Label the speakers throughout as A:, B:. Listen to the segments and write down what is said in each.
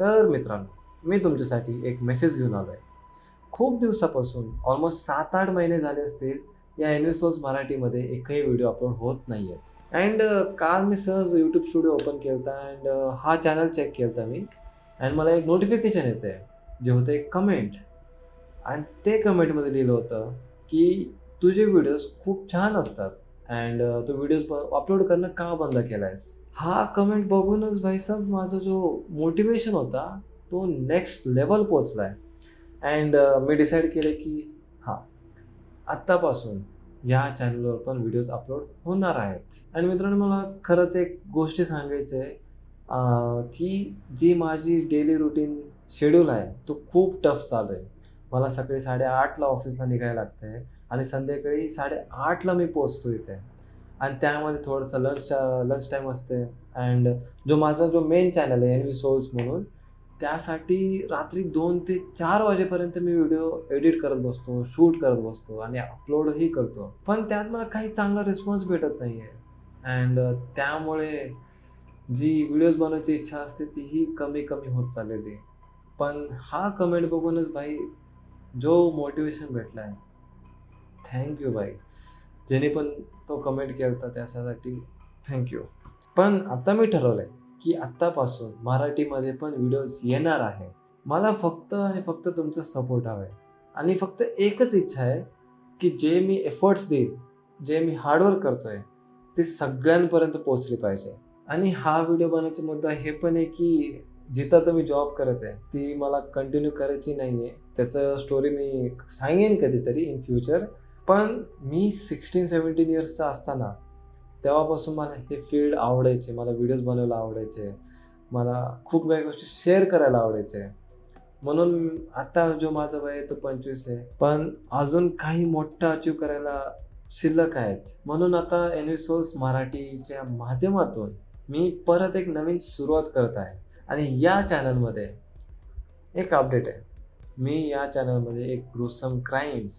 A: तर मित्रांनो, मी तुमच्यासाठी एक मेसेज घेऊन आलो आहे. खूप दिवसापासून ऑलमोस्ट 7-8 महिने झाले असतील या एनविसोज मराठीमध्ये एकही व्हिडिओ अपलोड होत नाही आहेत. अँड काल मी सहज यूट्यूब स्टुडिओ ओपन केला होता अँड हा चॅनल चेक केला होता मी. अँड मला एक नोटिफिकेशन येते जे होतं एक कमेंट. आणि ते कमेंटमध्ये लिहिलं होतं की तुझे व्हिडिओज खूप छान असतात अँड तू व्हिडिओज अपलोड करणं का बंद केलं आहेस. हा कमेंट बघूनच भाईसाहेब माझा जो मोटिवेशन होता तो नेक्स्ट लेवल पोचला आहे. अँड मी डिसाईड केलं की हां, आत्तापासून या चॅनलवर पण व्हिडिओज अपलोड होणार आहेत. आणि मित्रांनो, मला खरंच एक गोष्टी सांगायचं आहे की जी माझी डेली रुटीन शेड्यूल आहे तो खूप टफ चालू आहे. मला सकाळी 8:30ला ऑफिसला निघायला लागतं आहे आणि संध्याकाळी 8:30ला मी पोहोचतो इथे. आणि त्यामध्ये थोडंसं लंच टाईम असते. अँड माझा जो मेन चॅनल आहे एन-व्ही सोल्स म्हणून, त्यासाठी रात्री 2 ते 4 वाजेपर्यंत मी व्हिडिओ एडिट करत बसतो, शूट करत बसतो आणि अपलोडही करतो. पण त्यात मला काही चांगला रिस्पॉन्स भेटत नाही आहे. अँड त्यामुळे जी व्हिडिओज बनवायची इच्छा असते तीही कमी होत चाललेली आहे. पण हा कमेंट बघूनच भाई जो मोटिवेशन भेटला आहे, थँक यू भाई. ज्याने पण तो कमेंट केला होता त्याच्यासाठी थँक यू. पण आता मी ठरवलं आहे की आत्तापासून मराठीमध्ये पण व्हिडिओज येणार आहे. मला फक्त आणि फक्त तुमचा सपोर्ट हवा आहे. आणि फक्त एकच इच्छा आहे की जे मी एफर्ट्स देईन, जे मी हार्डवर्क करतो आहे, ते सगळ्यांपर्यंत पोहोचले पाहिजे. आणि हा व्हिडिओ बनवायचा मुद्दा हे पण आहे की जिथं तर मी जॉब करत आहे ती मला कंटिन्यू करायची नाही आहे. त्याचं स्टोरी मी सांगेन कधीतरी इन फ्युचर. पण मी 16-17 इयर्सचा असताना तेव्हापासून मला हे फील्ड आवडायचे. मला व्हिडिओज बनवायला आवडायचे. मला खूप काही गोष्टी शेअर करायला आवडायचे. म्हणून आता जो माझा वय आहे तो 25 आहे. पण अजून काही मोठं अचीव करायला शिल्लक आहेत. म्हणून आता एन-व्ही सोल्स मराठीच्या माध्यमातून मी परत एक नवीन सुरुवात करत आहे. आणि या चॅनलमध्ये एक अपडेट आहे. मी या चॅनलमध्ये एक ग्रुसम क्राईम्स,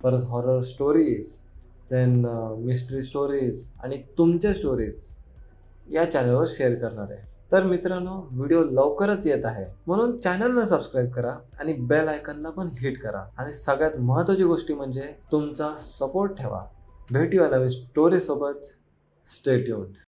A: परत horror stories, then mystery stories आणि तुमच्या स्टोरीज या चॅनलवर शेअर करणार आहे. तर मित्रांनो, व्हिडिओ लवकरच येत आहे. म्हणून चॅनलला सबस्क्राईब करा आणि बेल आयकनला पण हिट करा. आणि सगळ्यात महत्त्वाची गोष्ट म्हणजे तुमचा सपोर्ट ठेवा. भेटूया नवीन स्टोरीसोबत. Stay tuned.